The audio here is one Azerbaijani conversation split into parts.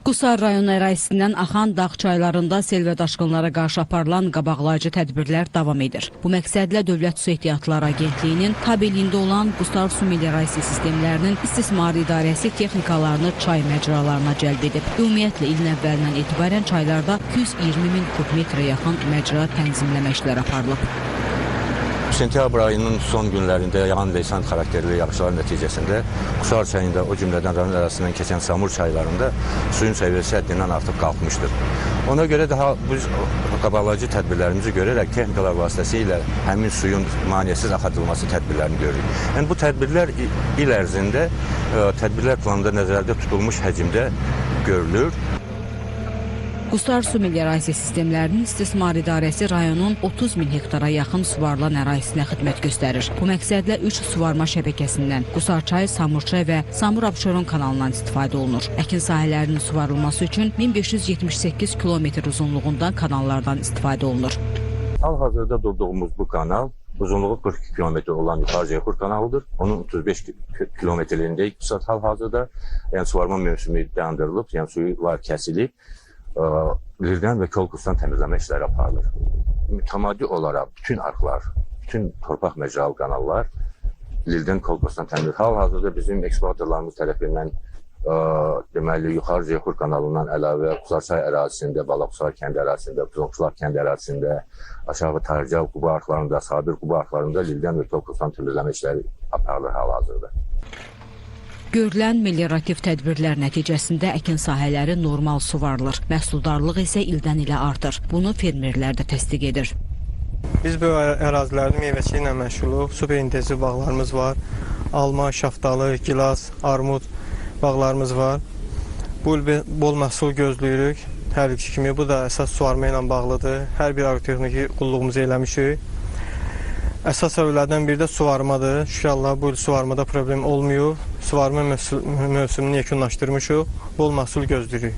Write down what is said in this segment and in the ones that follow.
Qusar rayon ərazisindən axan dağ çaylarında sel və daşqınlara qarşı aparılan qabaqlayıcı tədbirlər davam edir. Bu məqsədlə Dövlət Su Ehtiyatları Agentliyinin tabeliyində olan Qusar su meliorasiya sistemlərinin istismar idarəsi texnikalarını çay məcralarına cəlb edib. Ümumiyyətlə ilin əvvəlindən etibarən çaylarda 220 min kubmetrə yaxın məcra tənzimləmə işləri aparılıb. Sentyabr ayının son günlərində yağan leysan xarakterli yağışlar nəticəsində Qusar çayında, o cümlədən rayon ərazisindən keçən Samur çaylarında suyun səviyyəsi həddindən artıq qalxmışdır. Ona görə daha biz qabaqlayıcı tədbirlərimizi görərək texnikalar vasitəsilə həmin suyun maneəsiz axıdılması tədbirlərini görürük. Yəni bu tədbirlər il ərzində tədbirlər planında nəzərdə tutulmuş həcmdə görülür. Qusar su meliorasiya sistemlərinin istismar idarəsi rayonun 30 min hektara yaxın suvarılan ərazisinə xidmət göstərir. Bu məqsədlə 3 suvarma şəbəkəsindən Qusar çayı, Samur çayı və Samur-Abşeron kanalından istifadə olunur. Əkin sahələrinin suvarılması üçün 1578 kilometr uzunluğunda kanallardan istifadə olunur. Hal-hazırda durduğumuz bu kanal uzunluğu 42 kilometr olan Yuxarı Ceyhur kanalıdır. Onun 35 kilometrliyindəyik hal-hazırda. Yəni suvarma mövsümü dayandırılıb, yəni sular kəsilib. Lirdən və Kolkusdan təmizləmə işləri aparılır. Mütəmadi olaraq bütün arxlar, bütün torpaq məcralı kanallar Lirdən Kolkusdan təmizləmə. Hal-hazırda bizim eksporterlarımız tərəfindən deməli Yuxarı Ceyhur kanalından əlavə Qusarçay ərazisində, Balaqusar kənd ərazisində, Quzonquşlar kənd ərazisində, aşağı Tarcav Quba arxlarında, Sabir Quba arxlarında Lirdən və Kolkusdan təmizləmə işləri aparılır hal-hazırda. Görülən meliorativ tədbirlər nəticəsində əkin sahələri normal suvarılır. Məhsuldarlıq isə ildən ilə artır. Bunu fermerlər də təsdiq edir. Biz bu ərazilərdə meyvəçiliklə ilə məşğuluq. Super intensiv bağlarımız var. Alma, şaftalı, gilas, armud bağlarımız var. Bu il bol məhsul gözləyirik. Hər ilki kimi bu da əsas suvarma ilə bağlıdır. Hər bir agrotexniki qulluğumuzu eləmişik. Əsas səbəblərdən biri də suvarmadır. Şükür Allah bu il suvarmada problem olmuyor. Suvarma mövsümünü yekunlaşdırmışıq. Bol məhsul gözləyirik.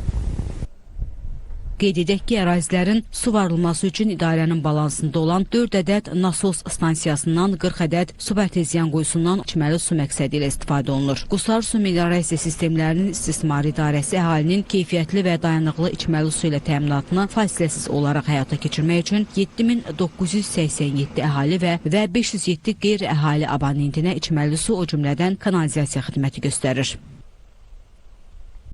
Qeyd edək ki, ərazilərin suvarılması üçün idarənin balansında olan 4 ədəd nasos stansiyasından 40 ədəd subarteziyan quyusundan içməli su məqsədi ilə istifadə olunur. Qusar su meliorasiya sistemlərinin istismar idarəsi əhalinin keyfiyyətli və dayanıqlı içməli su ilə təminatını fasiləsiz olaraq həyata keçirmək üçün 7987 əhali və 507 qeyri-əhali abonentinə içməli su, o cümlədən kanalizasiya xidməti göstərir.